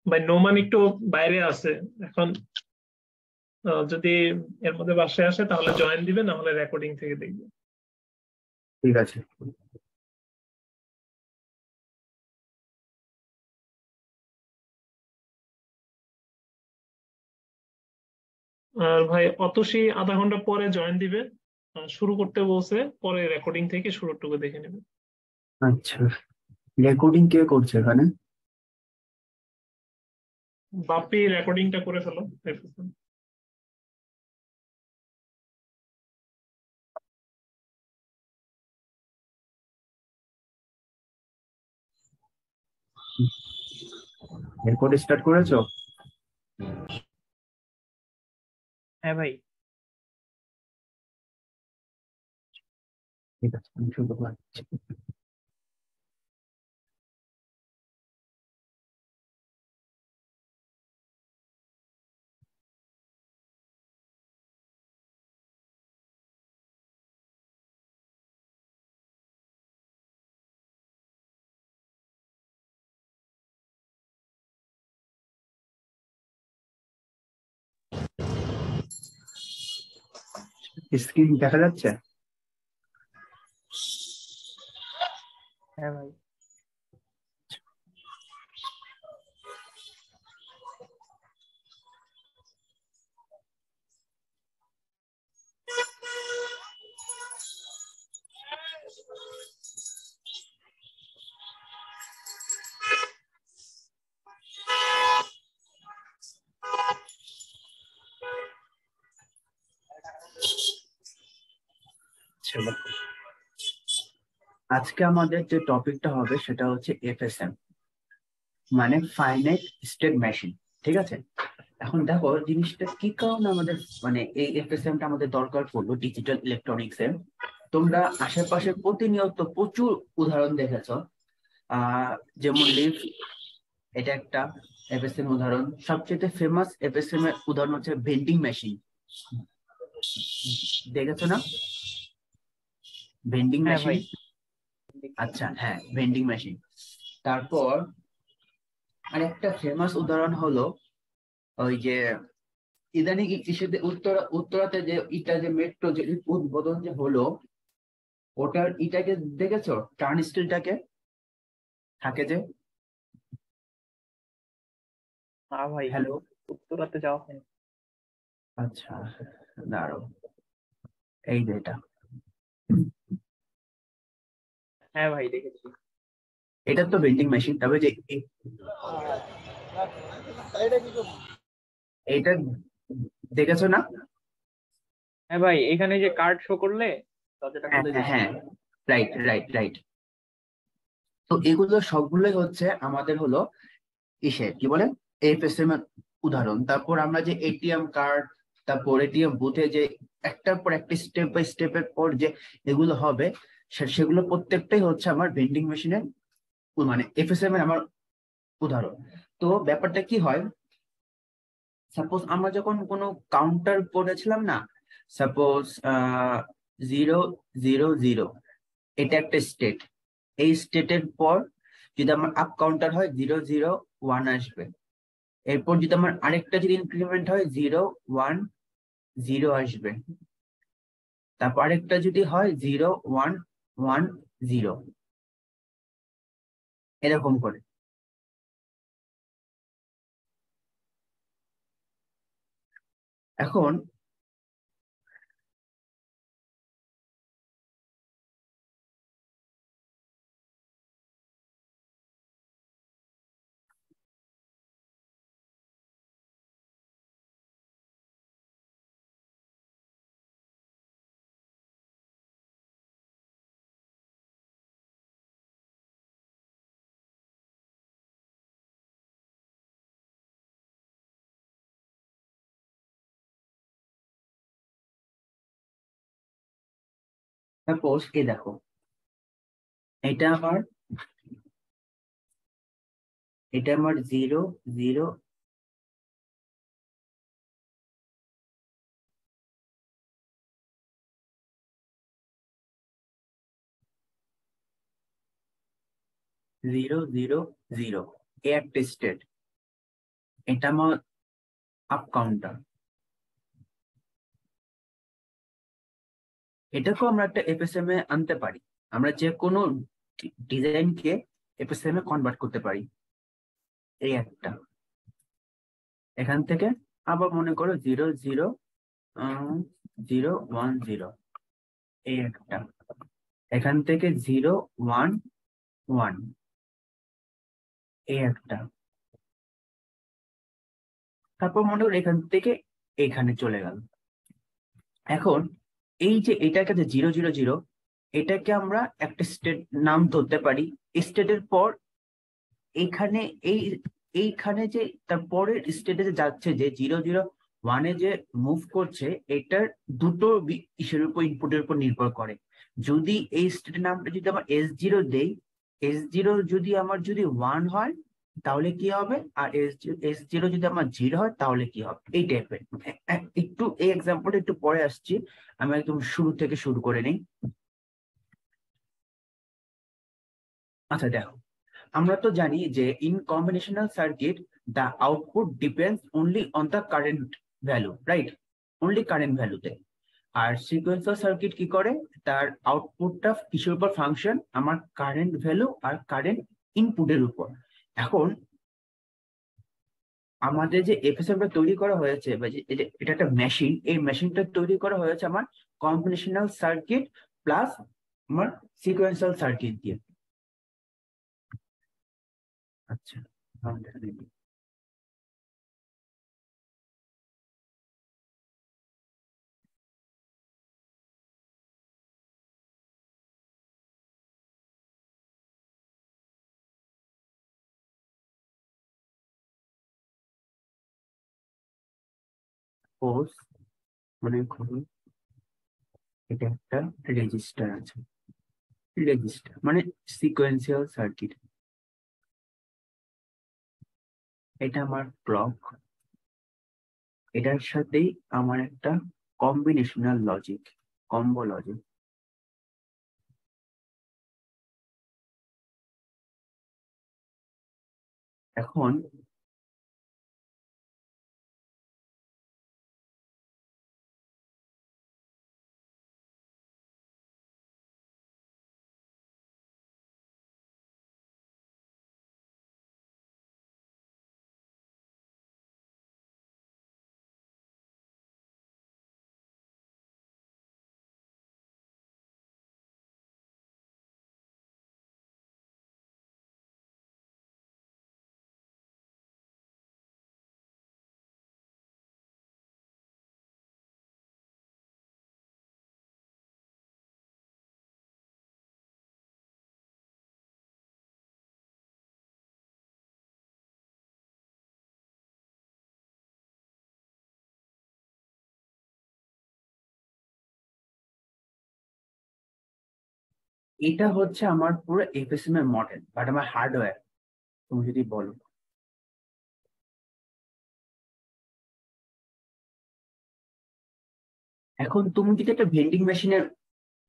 ভাই নোমান একটু বাইরে আছে এখন। যদি এর মধ্যে বাসায় আসে তাহলে জয়েন দিবে, না হলে রেকর্ডিং থেকে দেখবে। ঠিক আছে। আর ভাই অতসী আধা ঘন্টা পরে জয়েন দিবে, শুরু করতে বলছে, পরে রেকর্ডিং থেকে শুরুটুকু দেখে নেবে। আচ্ছা, রেকর্ডিং কে করছে এখানে? বাপি রেকর্ডিংটা করে ফেলো। রেকর্ড স্টার্ট করেছো? হ্যাঁ ভাই। ঠিক আছে, আমি শুরু করছি। স্ক্রিন দেখা যাচ্ছে? হ্যাঁ ভাই। চলো, আজকে আমাদের যে টপিকটা হবে সেটা হচ্ছে এফএসএম, মানে ফাইনাইট স্টেট মেশিন। ঠিক আছে, এখন দেখো জিনিসটা কি কারণে আমাদের মানে এই এফএসএম টা আমাদের দরকার পড়লো ডিজিটাল ইলেকট্রনিক্স এর। তোমরা আশেপাশে প্রতিনিয়ত প্রচুর উদাহরণ দেখেছো। আহ যেমন লিভ, এটা একটা এফএসএম উদাহরণ। সবচেয়ে ফেমাস এফএসএম এর উদাহরণ হচ্ছে ভেন্ডিং মেশিন। দেখেছো না ভেন্ডিং হ্যাঁ মেশিন? ভাই। আচ্ছা হ্যাঁ, ভেন্ডিং মেশিন। তারপর আরেকটা ফেমাস উদাহরণ হলো ওই যে ইদানিং ইস্যুতে উত্তরাতে যে ইটা যে মেট্রো যে উদ্বোধন যে হলো, ওটার ইটাকে দেখেছো? টার্ন স্টিলটাকে থাকে যে। না ভাই, হ্যালো, উত্তরাতে যাওয়া হয়নি। আচ্ছা দাঁড়াও, এই যে এটা, হ্যাঁ ভাই দেখেছি। এটা তো ভেন্ডিং মেশিন। তবে যে এটা দেখেছো না? হ্যাঁ ভাই, এখানে যে কার্ড শো করলে দরজাটা হ্যাঁ খুলে হ্যাঁ দিচ্ছে। হ্যাঁ, রাইট রাইট রাইট। তো এগুলো সবগুলোই হচ্ছে আমাদের হলো ইসের কি বলে এফএসএম এর উদাহরণ। তারপর আমরা যে এটিএম কার্ড, তারপর এটিএম বুথে যে একটার পর একটা স্টেপ বাই স্টেপের পর যে এগুলো হবে, সেগুলো প্রত্যেকটাই হচ্ছে আমার ভেন্ডিং মেশিনের মানে এফএসএম এর আমার উদাহরণ। তো ব্যাপারটা কি হয়, সাপোজ আমরা যখন কোনো কাউন্টার করেছিলাম না, সাপোজ 0 0 0, এটা একটা স্টেট। এই স্টেটের পর যদি আমার আপ কাউন্টার হয় 0 0 1 আসবে। এরপর যদি আমার আরেকটা যদি ইনক্রিমেন্ট হয় 0 1 0 আসবে। তারপর আরেকটা যদি হয় 0 1 1 0, এরকম করে। এখন সাপোজ এ দেখো, এটা আমার 0 0 0 0 0, এ একটা স্টেট। এটা আমার আপ কাউন্টার, এটাকেও আমরা একটা এফএসএম এ আনতে পারি। আমরা যে কোনো ডিজাইনকে এফএসএম এ কনভার্ট করতে পারি। এই একটা, এখান থেকে আবার মনে করো 0 0 0 1 0, এই একটা, এখান থেকে 0 1 1, এই একটা, তারপর মনে করো এখান থেকে এখানে চলে গেল। এখন এই যে এটাকে যে 0 0 0, এটাকে আমরা একটা স্টেট নাম ধরতে পারি। স্টেটের পর এইখানে এইখানে যে তারপরের স্টেটে যে যাচ্ছে, যে 0 0 1 এ যে মুভ করছে, এটার দুটো ইসের উপর, ইনপুটের উপর নির্ভর করে। যদি এই স্টেটের নামটা যদি আমার S0 দেই, S0 যদি আমার যদি 1 হয় তাহলে কি হবে, আর S0 যদি আমার 0 হয় তাহলে কি হবে, এই টাইপের। একটু এই এক্সাম্পলটা একটু পরে আসছি, আমি একদম শুরু থেকে শুরু করে নিই। আচ্ছা দেখো, আমরা তো জানি যে in combinational circuit the output depends only on the current value, right, only current ভ্যালুতে। আর সিকোয়েন্সাল সার্কিট কি করে, তার আউটপুটটা কিসের উপর ফাংশন, আমার কারেন্ট ভ্যালু আর কারেন্ট ইনপুটের উপর। এখন আমাদের যে এফএসএমটা তৈরি করা হয়েছে, বা এটা একটা মেশিন, এই মেশিনটা তৈরি করা হয়েছে আমার কম্বিনেশনাল সার্কিট প্লাস আমার সিকোয়েন্সাল সার্কিট দিয়ে। আচ্ছা, পোজ মনে করুন এটা একটা রেজিস্টার আছে, রেজিস্টার মানে সিকোয়েন্সিয়াল সার্কিট। এটা আমার ক্লক, এটার সাথেই আমার একটা কম্বিনেশনাল লজিক, কম্বো লজিক। এখন এটা হচ্ছে আমার পুরো এফএসএম এর মডেল, বাট আমার হার্ডওয়্যার তুমি যদি বলো। এখন তুমি যদি একটা ভেন্ডিং মেশিনের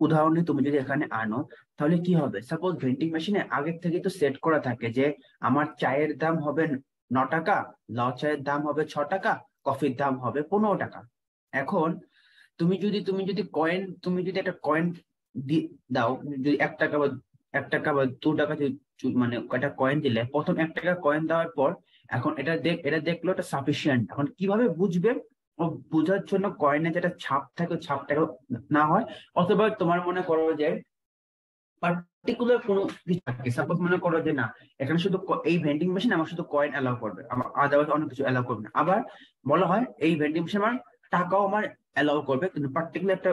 উদাহরণে তুমি যদি এখানে আনো, তাহলে কি হবে, সাপোজ ভেন্ডিং মেশিনে আগের থেকে তো সেট করা থাকে যে আমার চায়ের দাম হবে 9 টাকা, লাল চায়ের দাম হবে 6 টাকা, কফির দাম হবে 15 টাকা। এখন তুমি যদি কয়েন, তুমি যদি একটা কয়েন দাও, যদি 1 টাকা বা 2 টাকা মানে একটা কয়েন দিলে, প্রথম 1 টাকা কয়েন দেওয়ার পর এখন এটা দেখলো এটা সাফিসিয়েন্ট। এখন কিভাবে বুঝবে, ও বোঝার জন্য কয়েনে যেটা ছাপ থাকে, ছাপটাকে না হয়, অথবা তোমার মনে করো যে পার্টিকুলার কোনো কিছু থাকে, সাপোজ মনে করো যে না, এখানে শুধু এই ভেন্ডিং মেশিন আমার শুধু কয়েন অ্যালাউ করবে, আমার আদারওয়াইজ অনেক কিছু অ্যালাউ করবে না। আবার বলা হয় এই ভেন্ডিং মেশিন আমার টাকাও আমার অ্যালাউ করবে, কিন্তু পার্টিকুলার একটা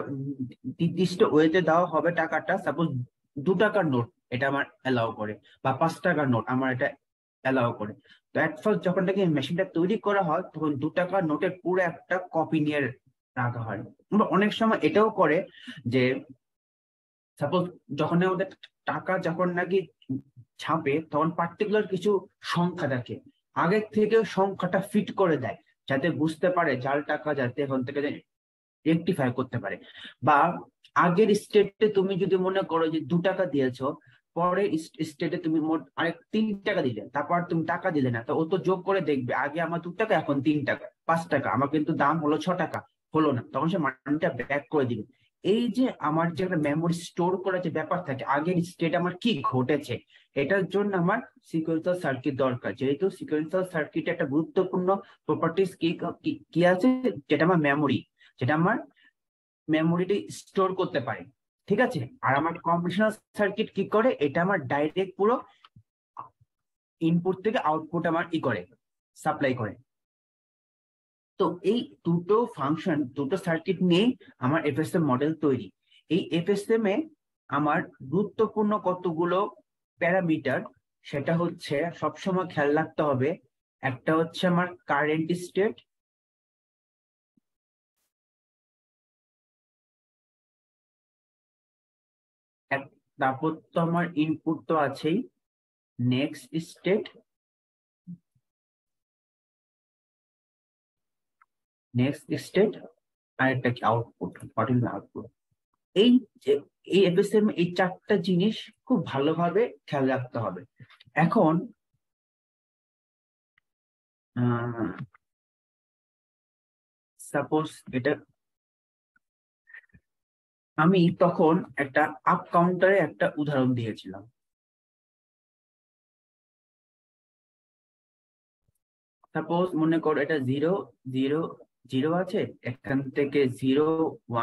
নির্দিষ্ট ওয়েতে দেওয়া হবে টাকাটা। সাপোজ 2 টাকার নোট এটা আমার অ্যালাউ করে, বা 5 টাকার নোট আমার এটা অ্যালাউ করে। তো অ্যাট ফার্স্ট যখন নাকি মেশিনটা তৈরি করা হয়, তখন 2 টাকার নোটের পুরো একটা কপি নিয়ে রাখা হয়। অনেক সময় এটাও করে যে সাপোজ যখন আমাদের টাকা যখন নাকি ছাপে, তখন পার্টিকুলার কিছু সংখ্যা থাকে, আগের থেকে সংখ্যাটা ফিট করে দেয়, যাতে বুঝতে পারে জাল টাকা যাতে এখন থেকে রেকটিফাই করতে পারে। বা আগের স্টেটে তুমি যদি মনে করো যে 2 টাকা দিয়েছো, পরে স্টেটে তুমি মোট আরেক 3 টাকা দিলে, তারপর তুমি টাকা দিলে না, তো ও তো যোগ করে দেখবে আগে আমার 2 টাকা এখন 3 টাকা 5 টাকা, আমার কিন্তু দাম হলো 6 টাকা, হলো না, তখন সে মানিটা ব্যাক করে দিবে। এই যে আমার যে একটা মেমোরি স্টোর করার যে ব্যাপার থাকে, আগের স্টেট আমার কি ঘটেছে, এটার জন্য আমার সিকোয়েন্সিয়াল সার্কিট দরকার। যেহেতু সিকোয়েন্সিয়াল সার্কিট একটা গুরুত্বপূর্ণ প্রপার্টিস কি আছে, যেটা আমার মেমোরি, যেটা আমার মেমোরিতে স্টোর করতে পারে, ঠিক আছে। আর আমার কম্বিনেশনাল সার্কিট কি করে, এটা আমার ডাইরেক্ট পুরো ইনপুট থেকে আউটপুট আমার করে, সাপ্লাই করে। তো এই দুটো ফাংশন, দুটো সার্কিট নিয়ে আমার এফএসএম মডেল তৈরি। এই এফএসএম এ আমার গুরুত্বপূর্ণ কতগুলো প্যারামিটার, সেটা হচ্ছে সবসময় খেয়াল রাখতে হবে। একটা হচ্ছে আমার কারেন্ট স্টেট, তারপর তো আমার ইনপুট তো আছেই, নেক্সট স্টেট, আর একটা কি আউটপুট, আউটপুট। এই এই এফএসএম এই 4টা জিনিস খুব ভালোভাবে খেয়াল রাখতে হবে। এখন সাপোজ এটা আমি তখন একটা আপ কাউন্টারে একটা উদাহরণ দিয়েছিলাম। সাপোজ মনে করো এটা 0 0 0 আছে, এখান থেকে 0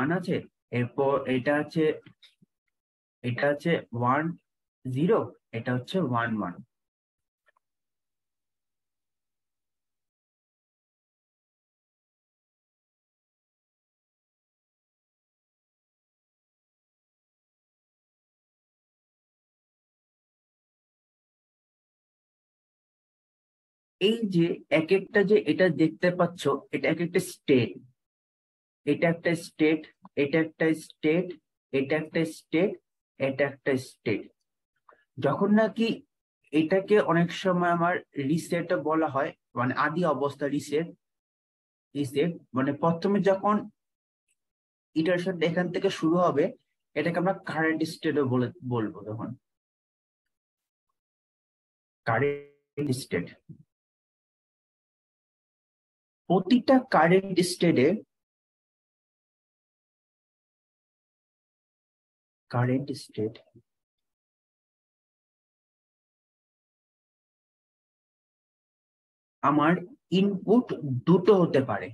1 আছে, এরপর এটা আছে 1 0, এটা হচ্ছে 1 1। এই যে এক একটা যে এটা দেখতে পাচ্ছ, এটা এক একটা স্টেট, এটা একটা স্টেট, এটা একটা স্টেট, এটা একটা স্টেট, এটা একটা স্টেট। যখন নাকি এটাকে অনেক সময় আমার রিসেট বলা হয়, মানে আদি অবস্থা রিসেট, মানে প্রথমে যখন ইটারেশন এখান থেকে শুরু হবে, এটাকে আমরা কারেন্ট স্টেটও বলবো। তখন কারেন্ট স্টেট, প্রতিটা কারেন্ট স্টেটে আমার ইনপুট দুটো হতে পারে।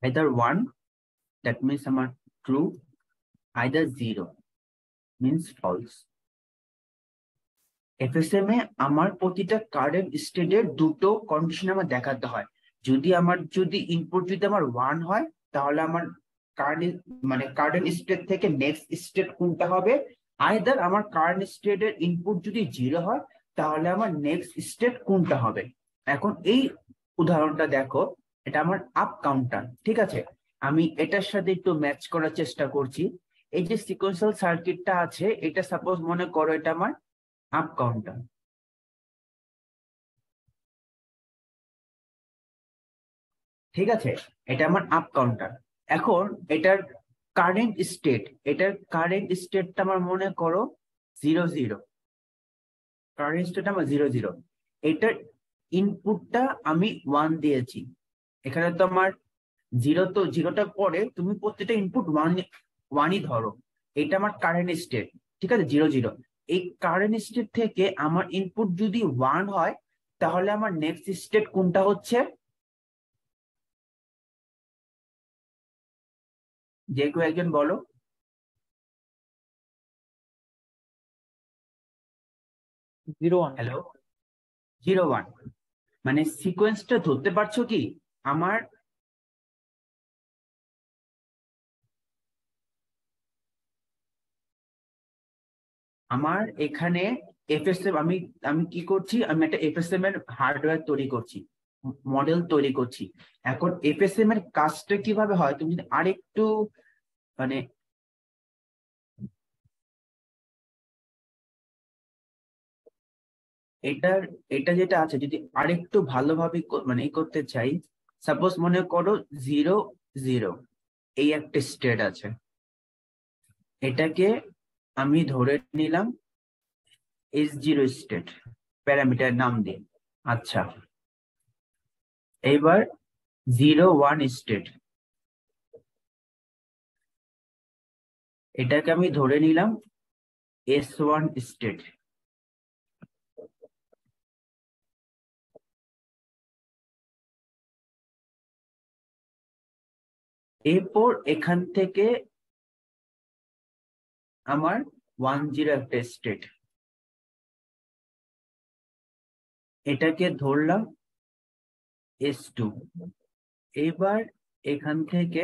either 1, that means আমার true, either 0 means false। FSM এ আমার প্রতিটা কারেন্ট স্টেটের দুটো কন্ডিশন আমার দেখাতে হয়। যদি ইনপুট যদি আমার 1 হয়, তাহলে আমার কারেন্ট স্টেট থেকে নেক্সট স্টেট কোনটা হবে, আইদার আমার কারেন্ট স্টেটের ইনপুট যদি 0 হয়, তাহলে আমার নেক্সট স্টেট কোনটা হবে। এখন এই উদাহরণটা দেখো, এটা আমার আপ কাউন্টার, ঠিক আছে। আমি এটার সাথে একটু ম্যাচ করার চেষ্টা করছি। এই যে সিকোয়েন্সিয়াল সার্কিটটা আছে, এটা সাপোজ মনে করো এটা আমার আপ কাউন্টার, ঠিক আছে। এটা আমার আপ কাউন্টার। এখন এটার কারেন্ট স্টেটটা আমার মনে করো 0 0, কারেন্ট স্টেট আমার 0 0। এটার ইনপুটটা আমি 1 দিয়েছি। এখানে তো আমার 0, তো 0টা পরে তুমি প্রত্যেকটা ইনপুট 1ই ধরো। এটা আমার কারেন্ট স্টেট, ঠিক আছে, 0 0। এই কারেন্ট স্টেট থেকে আমার ইনপুট যদি 1 হয়, তাহলে আমার নেক্সট স্টেট কোনটা হচ্ছে, যে কেউ একজন বলো। 0 1। হ্যালো, 0 1, মানে সিকোয়েন্সটা ধরতে পারছো কি? আমার আমার এখানে এফএসএম, আমি কি করছি, আমি একটা এফএসএম এর হার্ডওয়্যার তৈরি করছি, মডেল তৈরি করছি। এখন এফএসএম এর কাজটা কিভাবে হয়, তুমি যদি আরেকটু মানে এটা যেটা আছে যদি আরেকটু ভালোভাবে মানে করতে চাই, সাপোজ মনে করো 0 0 এই একটা স্টেট আছে, এটাকে আমি ধরে নিলাম S0 স্টেট প্যারামিটার নাম দিয়ে। আচ্ছা, এবার 0 1 স্টেট, এটাকে আমি ধরে নিলাম S1 স্টেট। এরপর এখান থেকে আমার 1 0 একটা স্টেট, এটাকে ধরলাম S2। এবার এখান থেকে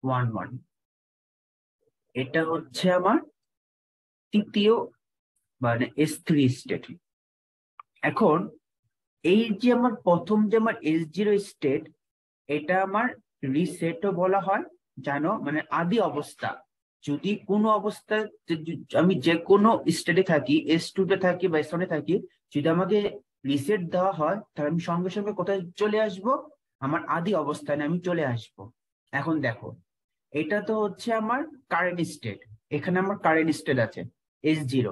ওয়ান ওয়ান, এটা হচ্ছে আমার তৃতীয় মানে S3 স্টেট। এখন এই যে আমার প্রথম যে আমার S0 স্টেট, এটা আমার রিসেটও বলা হয়, জানো, মানে আদি অবস্থা। যদি কোনো অবস্থা আমি যে কোনো স্টেটে থাকি, S2 তে থাকি বা S1 এ থাকি, যদি আমাকে রিসেট দেওয়া হয় তাহলে আমি সঙ্গে সঙ্গে কোথায় চলে আসব, আমার আদি অবস্থানে আমি চলে আসব। এখন দেখো, এটা তো হচ্ছে আমার কারেন্ট স্টেট, এখানে আমার কারেন্ট স্টেট আছে S0।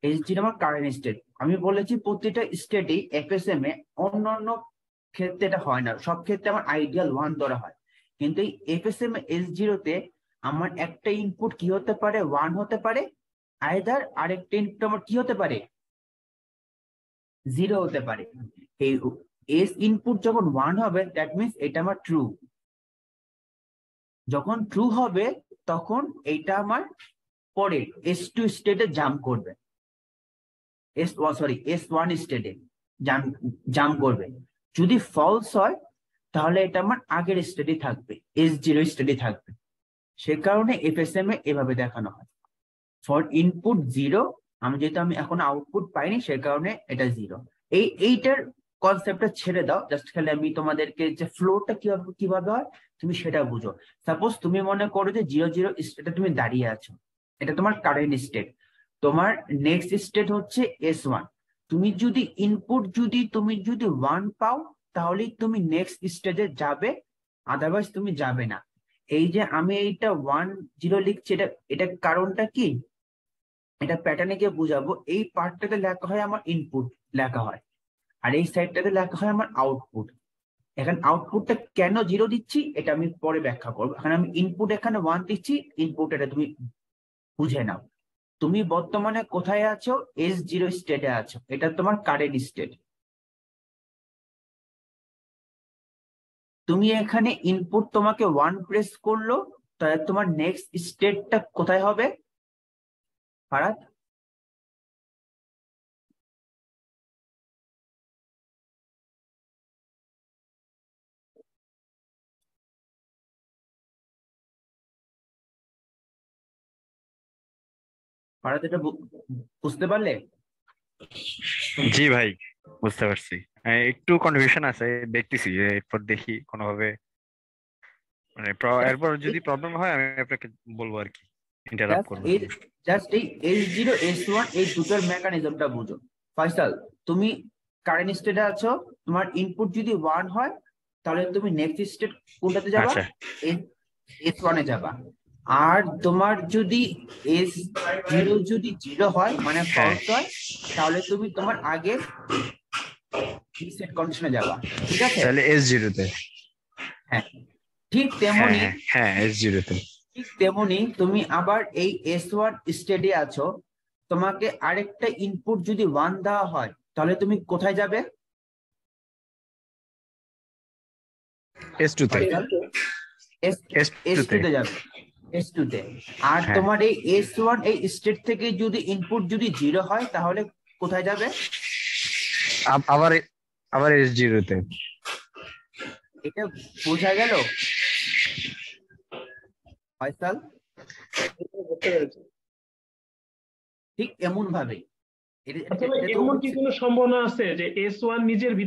S0 আমার কারেন্ট স্টেট। আমি বলেছি প্রতিটা স্টেটই FSM এ অন্যান্য ক্ষেত্রে এটা হয় না, সব ক্ষেত্রে আমার আইডিয়াল 1 ধরা হয়, কিন্তু এই FSM S0 তে আমার একটা ইনপুট কি হতে পারে, 1 হতে পারে, আইদার আরেকটা ইনপুট আমার কি হতে পারে, 0 হতে পারে। এই S ইনপুট যখন 1 হবে দ্যাট মিনস এটা আমার ট্রু, যখন ট্রু হবে তখন এইটা আমার পরে S2 স্টেটে জাম্প করবে, S1 স্টেটে জাম্প করবে। যদি ফলস হয় তাহলে এটা আমার আগের স্টেটে থাকবে, S0 স্টেটে থাকবে। সে কারণে FSM এ এভাবে দেখানো হয়, ফর ইনপুট 0, আমি এখন আউটপুট পাইনি সে কারণে এটা 0। এইটার কনসেপ্টটা ছেড়ে দাও, জাস্ট খালি আমি তোমাদেরকে যে ফ্লোটা কিভাবে হয় তুমি সেটা বুঝো। সাপোজ তুমি মনে করো যে 0 0 স্টেটে তুমি দাঁড়িয়ে আছো, এটা তোমার কারেন্ট স্টেট। তোমার নেক্সট স্টেট হচ্ছে S1। তুমি যদি ইনপুট তুমি যদি 1 পাও তাহলেই তুমি নেক্সট স্টেজে যাবে, আদারওয়াইজ তুমি যাবে না। এই যে আমি এইটা 1 0 লিখছি, এটা কারণটা কি, এটা প্যাটার্নে গিয়ে বুঝাবো। এই পার্টটাতে লেখা হয় আমার ইনপুট লেখা হয়, আর এই সাইডটাতে লেখা হয় আমার আউটপুট। এখানে আউটপুটটা কেন 0 দিচ্ছি এটা আমি পরে ব্যাখ্যা করবো। এখানে আমি ইনপুট এখানে 1 দিচ্ছি, ইনপুট এটা তুমি বুঝে নাও। তুমি বর্তমানে কোথায় আছো, S0 স্টেটে আছো, এটা তোমার কারেন্ট স্টেট। তুমি এখানে ইনপুট তোমাকে 1 প্রেস করলো, তাহলে তোমার নেক্সট স্টেটটা কোথায় হবে ফারাদ? ফারাদ এটা বুঝতে পারলে? জি ভাই, বুঝতে পারছি। একটু কনফিউশন আছে, দেখতেছি এরপর দেখি কোনোভাবে, মানে এরপর যদি প্রবলেম হয় আমি আপনাকে বলবো আর কি, ইন্টারাপ্ট করবো। জাস্ট এই S0 S1 এই দুটোর মেকানিজমটা বুঝো। ফয়সাল, তুমি কারেন্ট স্টেটে আছো, তোমার ইনপুট যদি 1 হয় তাহলে তুমি নেক্সট স্টেট কোনটাতে যাবা, আচ্ছা, S1 এ যাবা। আর তোমার যদি S0 যদি 0 হয় মানে হ্যাঁ ফলস হয়, তাহলে তুমি তোমার আগের রিসেট কন্ডিশনে যাবা। ঠিক আছে? তাহলে S0 তে। হ্যাঁ, ঠিক হ্যাঁ তেমনি হ্যাঁ হ্যাঁ, S0 তে। তুমি আবার এই S1 স্টেটে আছো, তোমাকে আরেকটা ইনপুট যদি 1 দেওয়া হয় তাহলে তুমি কোথায় যাবে? S2 তে। S2 S2 তে। তে যাবে, S2 তে। আর হ্যাঁ, তোমার এই S1 এই স্টেট থেকে যদি ইনপুট যদি 0 হয় তাহলে কোথায় যাবে? আবার আবার S0 তে। এটা বোঝা গেল ফয়সাল? বুঝতে পেরেছি। ঠিক এমন ভাবে আসলে এমন কি কোনো সম্ভাবনা আছে যে S1 নিজের ভিতরে